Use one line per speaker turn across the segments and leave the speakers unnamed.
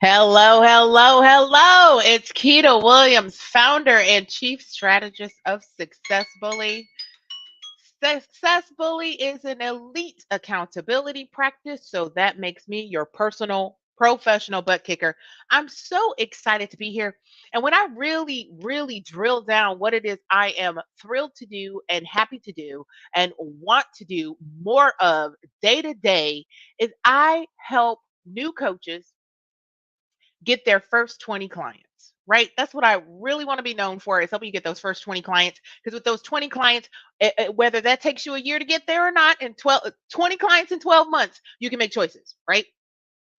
Hello, hello, hello. It's Keita Williams, founder and chief strategist of Success Bully. Success Bully is an elite accountability practice, so that makes me your personal professional butt kicker. I'm so excited to be here. And when I really drill down what it is I am thrilled to do and happy to do and want to do more of day to day, is I help new coaches get their first 20 clients, right? That's what I really want to be known for, is helping you get those first 20 clients. Because with those 20 clients, whether that takes you a year to get there or not, and 20 clients in 12 months, you can make choices, right?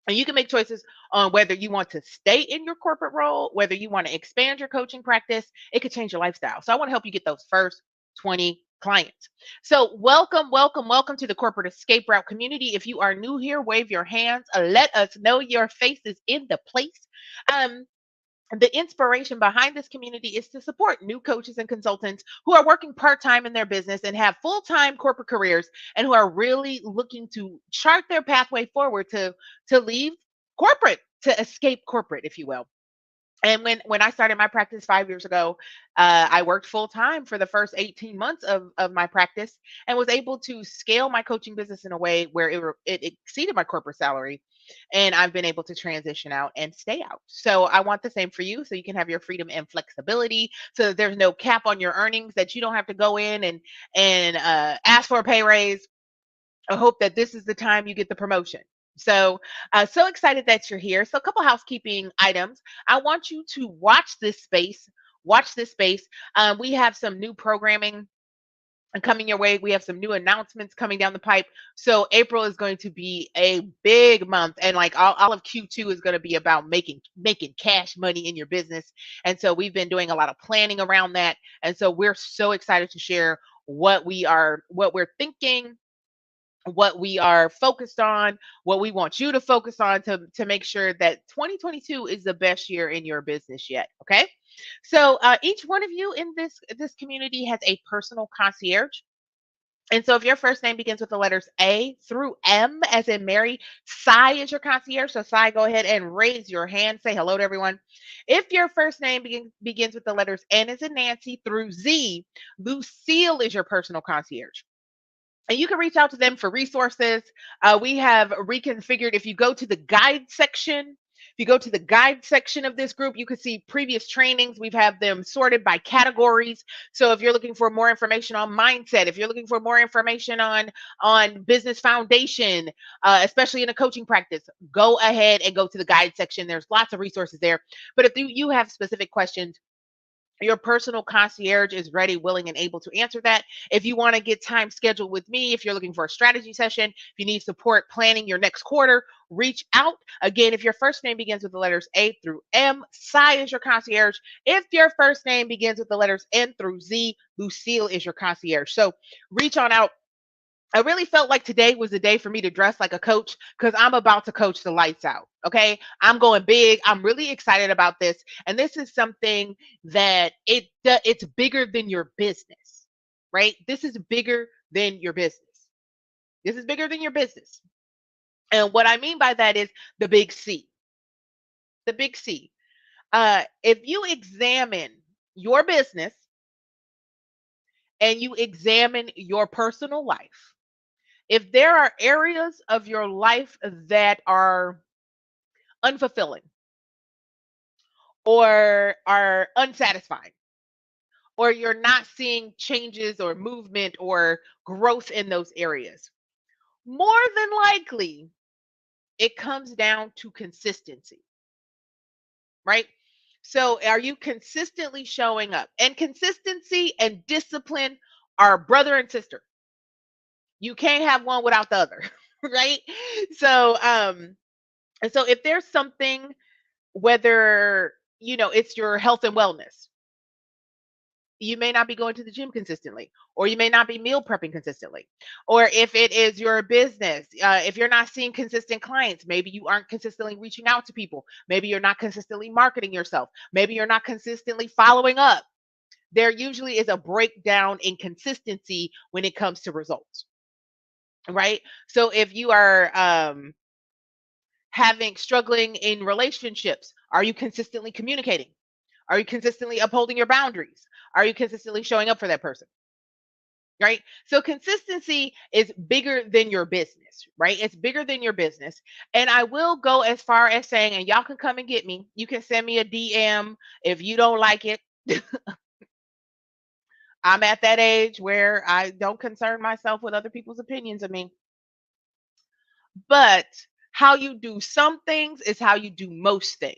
And you can make choices on whether you want to stay in your corporate role, whether you want to expand your coaching practice. It could change your lifestyle. So I want to help you get those first 20 clients. So welcome to the Corporate Escape Route community. If you are new here, wave your hands. Let us know your face is in the place. Um, the inspiration behind this community is to support new coaches and consultants who are working part-time in their business and have full-time corporate careers, and who are really looking to chart their pathway forward to leave corporate, to escape corporate, if you will. And when I started my practice 5 years ago, I worked full time for the first 18 months of my practice, and was able to scale my coaching business in a way where it exceeded my corporate salary. And I've been able to transition out and stay out. So I want the same for you, so you can have your freedom and flexibility, so that there's no cap on your earnings, that you don't have to go in and ask for a pay raise. I hope that this is the time you get the promotion. So excited that you're here. So, a couple housekeeping items. I want you to watch this space. Watch this space. We have some new programming coming your way. We have some new announcements coming down the pipe. So April is going to be a big month, and like all of Q2 is going to be about making cash money in your business. And so we've been doing a lot of planning around that. And so we're so excited to share what we're thinking, what we are focused on, what we want you to focus on, to make sure that 2022 is the best year in your business yet. Okay, so each one of you in this community has a personal concierge. And so if your first name begins with the letters A through M, as in Mary, Sai is your concierge. So Sai, go ahead and raise your hand. Say hello to everyone. If your first name begins with the letters N as in Nancy through Z, Lucille is your personal concierge, and you can reach out to them for resources. We have reconfigured. If you go to the guide section, of this group, you can see previous trainings. We've had them sorted by categories. So if you're looking for more information on mindset, if you're looking for more information on business foundation, especially in a coaching practice, go ahead and go to the guide section. There's lots of resources there. But if you have specific questions, your personal concierge is ready, willing, and able to answer that. If you want to get time scheduled with me, if you're looking for a strategy session, if you need support planning your next quarter, reach out. Again, if your first name begins with the letters A through M, Sai is your concierge. If your first name begins with the letters N through Z, Lucille is your concierge. So reach on out. I really felt like today was the day for me to dress like a coach, because I'm about to coach the lights out. Okay. I'm going big. I'm really excited about this. And this is something that it's bigger than your business, right? This is bigger than your business. This is bigger than your business. And what I mean by that is the big C. The big C. If you examine your business and you examine your personal life, if there are areas of your life that are unfulfilling or are unsatisfying, or you're not seeing changes or movement or growth in those areas, more than likely it comes down to consistency, right? So, are you consistently showing up? And consistency and discipline are brother and sister. You can't have one without the other, right? So, and so if there's something, whether it's your health and wellness, you may not be going to the gym consistently, or you may not be meal prepping consistently. Or if it is your business, if you're not seeing consistent clients, maybe you aren't consistently reaching out to people, maybe you're not consistently marketing yourself, maybe you're not consistently following up. There usually is a breakdown in consistency when it comes to results, right? So if you are Having struggling in relationships. Are you consistently communicating? Are you consistently upholding your boundaries? Are you consistently showing up for that person? Right? So consistency is bigger than your business, right? It's bigger than your business. And I will go as far as saying, and y'all can come and get me. You can send me a DM if you don't like it. I'm at that age where I don't concern myself with other people's opinions of me. But how you do some things is how you do most things.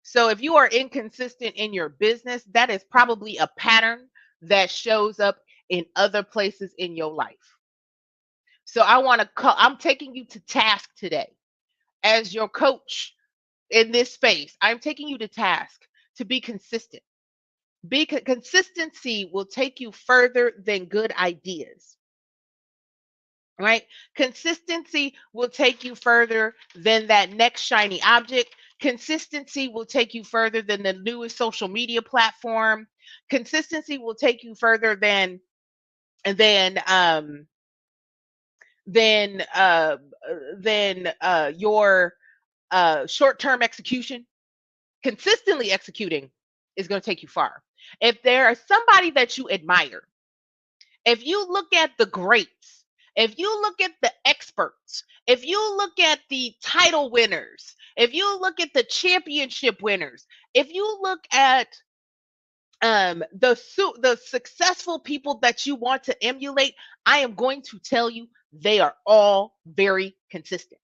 So if you are inconsistent in your business, that is probably a pattern that shows up in other places in your life. So I want to call, I'm taking you to task today as your coach in this space. I'm taking you to task to be consistent. Consistency will take you further than good ideas. Right? Consistency will take you further than that next shiny object. Consistency will take you further than the newest social media platform. Consistency will take you further than than uh, your short-term execution. Consistently executing is going to take you far. If there is somebody that you admire, if you look at the greats, if you look at the experts, if you look at the title winners, if you look at the championship winners, if you look at the successful people that you want to emulate, I am going to tell you they are all very consistent.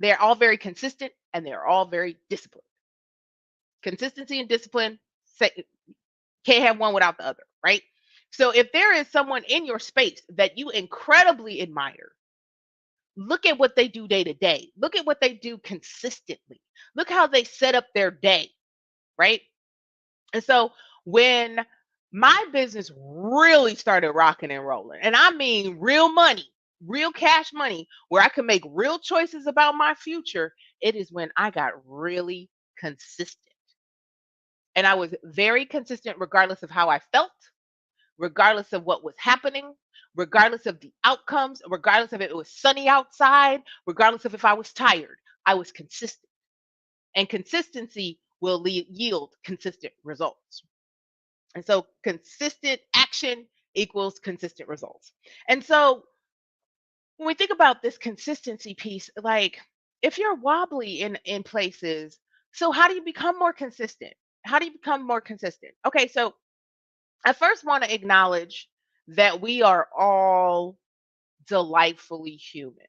They're all very consistent and they're all very disciplined. Consistency and discipline can't have one without the other, right? So if there is someone in your space that you incredibly admire, look at what they do day to day. Look at what they do consistently. Look how they set up their day, right? And so when my business really started rocking and rolling, and I mean real money, real cash money, where I can make real choices about my future, it is when I got really consistent. And I was very consistent regardless of how I felt, regardless of what was happening, regardless of the outcomes, regardless of if it was sunny outside, regardless of if I was tired. I was consistent. And consistency will yield consistent results. And so consistent action equals consistent results. And so when we think about this consistency piece, like if you're wobbly in places, so how do you become more consistent? How do you become more consistent? Okay, so I first want to acknowledge that we are all delightfully human.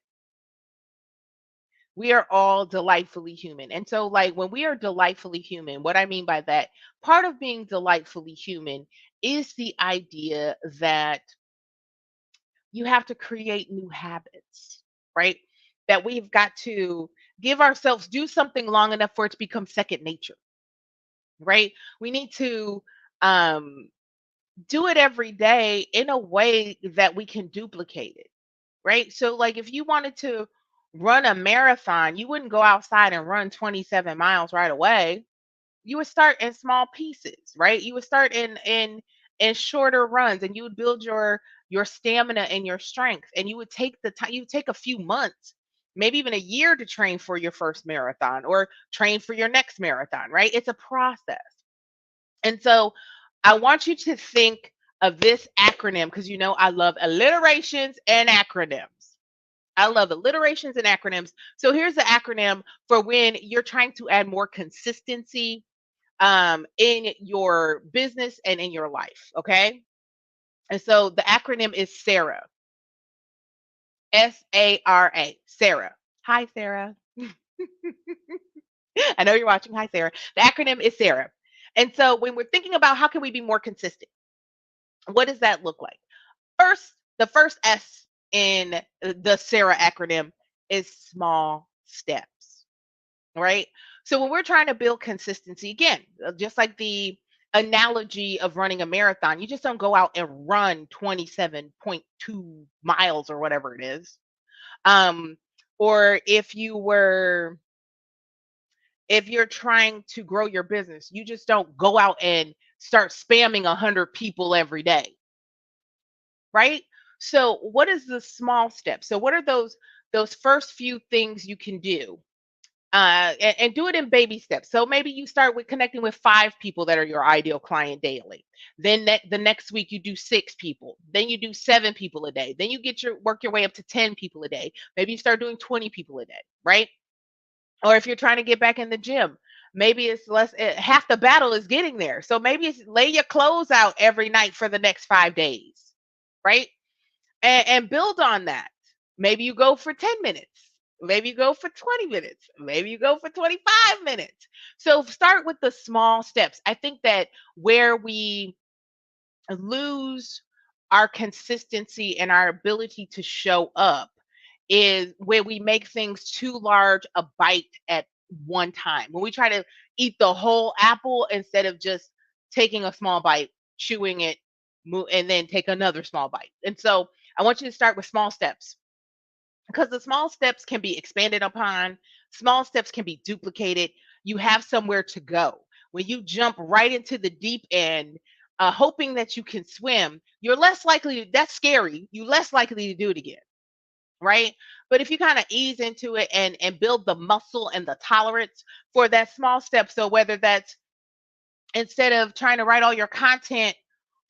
We are all delightfully human. And so, like, when we are delightfully human, what I mean by that, part of being delightfully human is the idea that you have to create new habits, right? That we've got to give ourselves, do something long enough for it to become second nature, right? We need to um, do it every day in a way that we can duplicate it, right? So, like, if you wanted to run a marathon, you wouldn't go outside and run 27 miles right away. You would start in small pieces, right? You would start in shorter runs, and you would build your stamina and your strength, and you would take the time. You would take a few months, maybe even a year, to train for your first marathon or train for your next marathon, right? It's a process. And so I want you to think of this acronym because you know I love alliterations and acronyms. I love alliterations and acronyms. So here's the acronym for when you're trying to add more consistency in your business and in your life. Okay. And so the acronym is S.A.R.A. S.A.R.A. Sarah. Hi, Sarah. I know you're watching. Hi, Sarah. The acronym is S.A.R.A. And so when we're thinking about how can we be more consistent, what does that look like? First, the first S in the S.A.R.A. acronym is small steps, right? So when we're trying to build consistency, again, just like the analogy of running a marathon, you just don't go out and run 27.2 miles or whatever it is. Um, or if you're trying to grow your business, you just don't go out and start spamming 100 people every day, right? So what is the small steps? So what are those those first few things you can do, and do it in baby steps. So maybe you start with connecting with 5 people that are your ideal client daily. Then the next week you do 6 people. Then you do 7 people a day. Then you work your way up to 10 people a day. Maybe you start doing 20 people a day, right? Or if you're trying to get back in the gym, maybe it's less. Half the battle is getting there. So maybe it's lay your clothes out every night for the next 5 days, right? And build on that. Maybe you go for 10 minutes. Maybe you go for 20 minutes. Maybe you go for 25 minutes. So start with the small steps. I think that where we lose our consistency and our ability to show up is where we make things too large a bite at one time. When we try to eat the whole apple instead of just taking a small bite, chewing it, and then take another small bite. And so I want you to start with small steps, because the small steps can be expanded upon, small steps can be duplicated. You have somewhere to go. When you jump right into the deep end, hoping that you can swim, you're less likely, that's scary, you're less likely to do it again, right? But if you kind of ease into it and build the muscle and the tolerance for that small step, so whether that's instead of trying to write all your content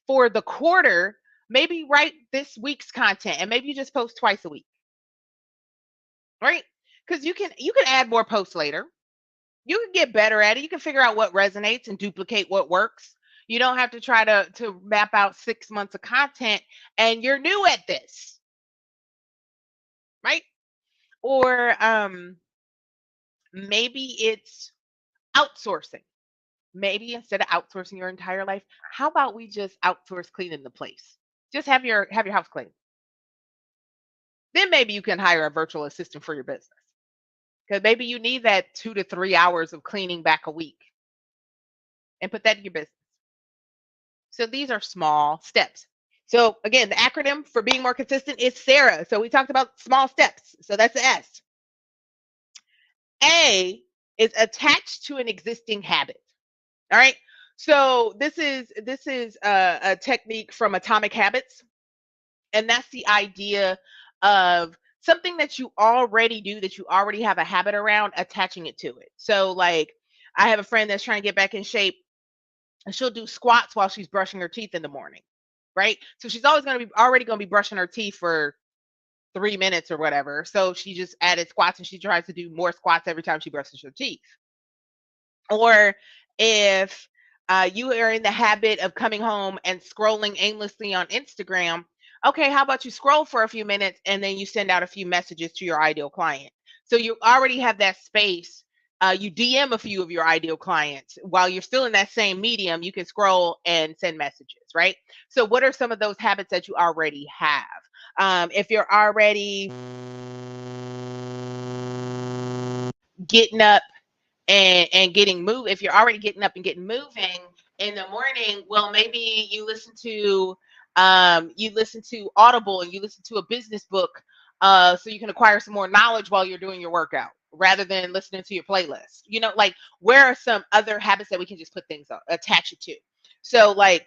for the quarter, maybe write this week's content and maybe you just post twice a week, right? Because you can add more posts later. You can get better at it. You can figure out what resonates and duplicate what works. You don't have to try to map out 6 months of content and you're new at this, right? Or maybe it's outsourcing. Maybe instead of outsourcing your entire life, how about we just outsource cleaning the place? Just have your house clean. Then maybe you can hire a virtual assistant for your business. Because maybe you need that 2 to 3 hours of cleaning back a week and put that in your business. So these are small steps. So again, the acronym for being more consistent is S.A.R.A. So we talked about small steps. So that's the S. A is attached to an existing habit. All right. So this is a technique from Atomic Habits, and that's the idea of something that you already do, that you already have a habit around, attaching it to it. So like I have a friend that's trying to get back in shape, and she'll do squats while she's brushing her teeth in the morning, right? So she's already going to be brushing her teeth for 3 minutes or whatever. So she just added squats and she tries to do more squats every time she brushes her teeth. Or if you are in the habit of coming home and scrolling aimlessly on Instagram, okay, how about you scroll for a few minutes and then you send out a few messages to your ideal client? So you already have that space. You DM a few of your ideal clients while you're still in that same medium. You can scroll and send messages, right? So, what are some of those habits that you already have? If you're already getting up and getting move if you're already getting up and getting moving in the morning, well maybe you listen to Audible and you listen to a business book, so you can acquire some more knowledge while you're doing your workout rather than listening to your playlist. Like, where are some other habits that we can just put things on, attach it to? So like,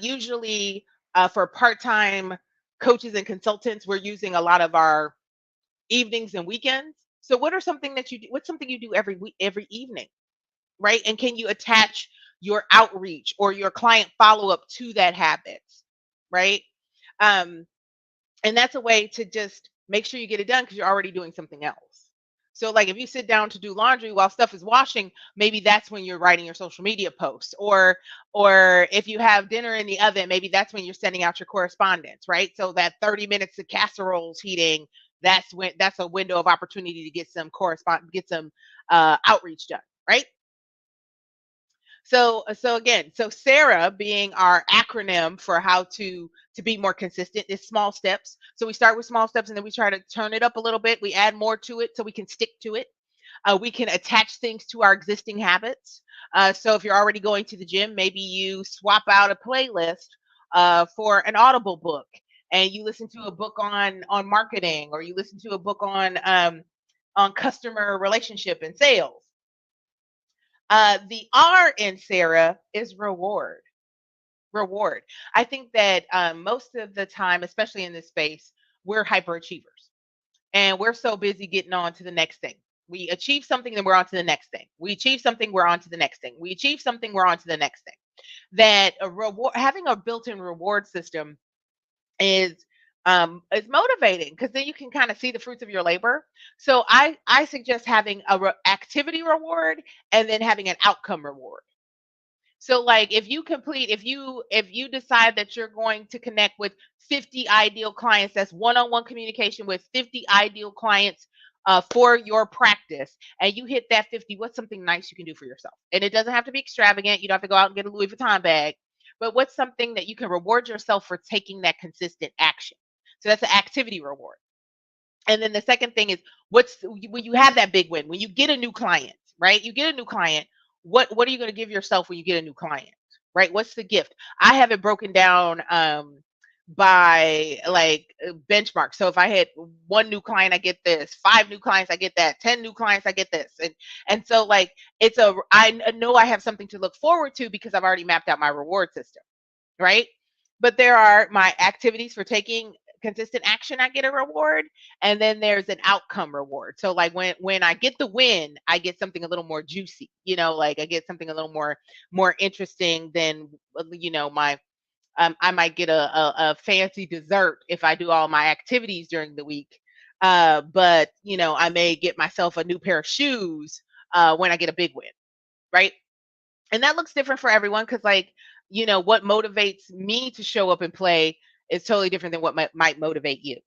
usually, for part-time coaches and consultants, we're using a lot of our evenings and weekends. So what's something you do every week, every evening, right? And can you attach your outreach or your client follow-up to that habit, right? Um, and that's a way to just make sure you get it done because you're already doing something else. So like if you sit down to do laundry while stuff is washing, maybe that's when you're writing your social media posts. Or if you have dinner in the oven, maybe that's when you're sending out your correspondence, right? So that 30 minutes of casseroles heating, that's a window of opportunity to get some outreach done, right? So again, so S.A.R.A being our acronym for how to be more consistent is small steps. So we start with small steps and then we try to turn it up a little bit. We add more to it so we can stick to it. We can attach things to our existing habits. So if you're already going to the gym, maybe you swap out a playlist for an Audible book, and you listen to a book on marketing, or you listen to a book on customer relationship and sales. The R in S.A.R.A is reward. Reward. I think that most of the time, especially in this space, we're hyperachievers. And we're so busy getting on to the next thing. We achieve something, then we're on to the next thing. We achieve something, we're on to the next thing. We achieve something, we're on to the next thing. That a reward, having a built-in reward system is motivating because then you can kind of see the fruits of your labor. So I suggest having a activity reward and then having an outcome reward. So like if you decide that you're going to connect with 50 ideal clients, that's one-on-one communication with 50 ideal clients for your practice, and you hit that 50, what's something nice you can do for yourself? And it doesn't have to be extravagant. You don't have to go out and get a Louis Vuitton bag, but what's something that you can reward yourself for taking that consistent action? So that's an activity reward. And then the second thing is what's when you have that big win, when you get a new client, right? You get a new client, what are you going to give yourself when you get a new client? Right? What's the gift? I have it broken down by like benchmark. So if I hit one new client, I get this, five new clients, I get that, 10 new clients, I get this. And so like I know I have something to look forward to because I've already mapped out my reward system, right? But there are my activities for taking consistent action, I get a reward, and then there's an outcome reward. So like when I get the win, I get something a little more juicy, like I get something a little more interesting than my I might get a fancy dessert if I do all my activities during the week. But I may get myself a new pair of shoes when I get a big win, right? And that looks different for everyone because like what motivates me to show up and play is totally different than what might motivate you.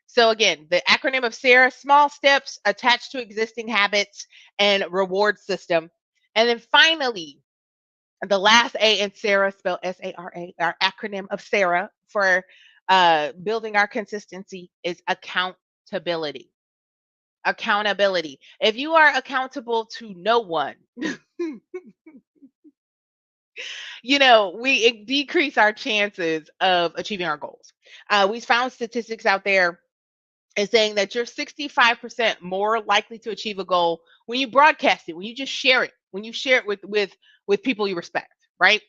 So again, the acronym of S.A.R.A, small steps attached to existing habits and reward system. And then finally, the last A in S.A.R.A, spelled S-A-R-A, our acronym of S.A.R.A for building our consistency is accountability. Accountability. If you are accountable to no one, we decrease our chances of achieving our goals. We found statistics out there is saying that you're 65% more likely to achieve a goal when you broadcast it, when you just share it, when you share it with people you respect, right?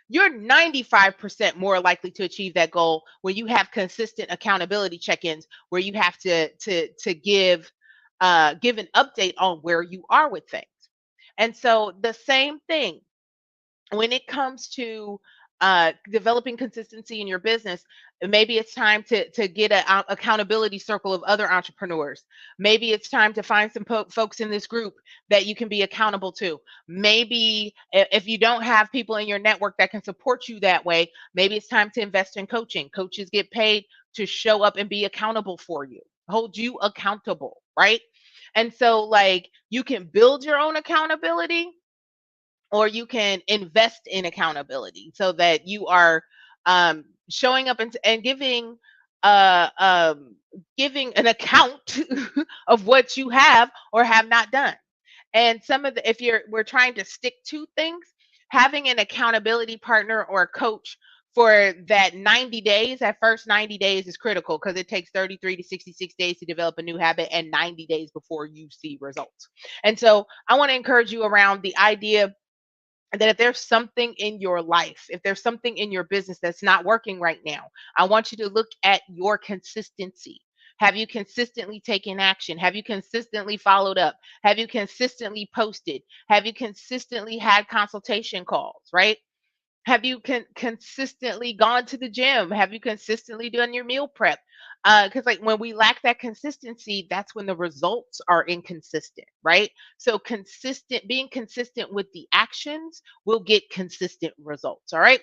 You're 95% more likely to achieve that goal when you have consistent accountability check-ins where you have to give an update on where you are with things. And so the same thing when it comes to developing consistency in your business, maybe it's time to get an accountability circle of other entrepreneurs. Maybe it's time to find some folks in this group that you can be accountable to. Maybe if you don't have people in your network that can support you that way, maybe it's time to invest in coaching. Coaches get paid to show up and be accountable for you, hold you accountable, right? And so like you can build your own accountability or you can invest in accountability so that you are showing up and uh, um, giving an account of what you have or have not done. And some of the if you're we're trying to stick to things, having an accountability partner or a coach for that 90 days, that first 90 days is critical because it takes 33 to 66 days to develop a new habit and 90 days before you see results. And so I want to encourage you around the idea that if there's something in your life, if there's something in your business that's not working right now, I want you to look at your consistency. Have you consistently taken action? Have you consistently followed up? Have you consistently posted? Have you consistently had consultation calls, right? Have you consistently gone to the gym? Have you consistently done your meal prep? Because like when we lack that consistency, that's when the results are inconsistent, right? So being consistent with the actions will get consistent results. All right.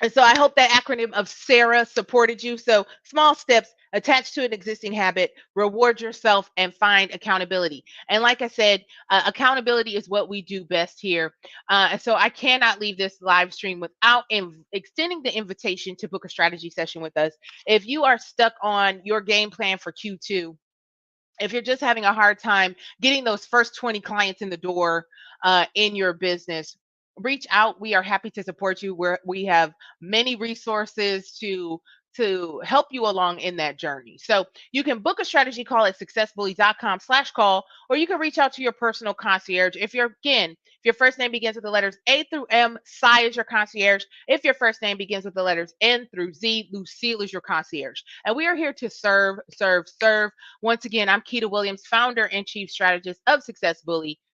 And so I hope that acronym of S.A.R.A supported you. So small steps attached to an existing habit, reward yourself, and find accountability. And like I said, accountability is what we do best here. And so I cannot leave this live stream without extending the invitation to book a strategy session with us. If you are stuck on your game plan for Q2, if you're just having a hard time getting those first 20 clients in the door in your business, reach out. We are happy to support you. We have many resources to help you along in that journey. So you can book a strategy call at successbully.com/call, or you can reach out to your personal concierge. If your first name begins with the letters A through M, Sai is your concierge. If your first name begins with the letters N through Z, Lucille is your concierge. And we are here to serve, serve, serve. Once again, I'm Keita Williams, founder and chief strategist of Success Bully.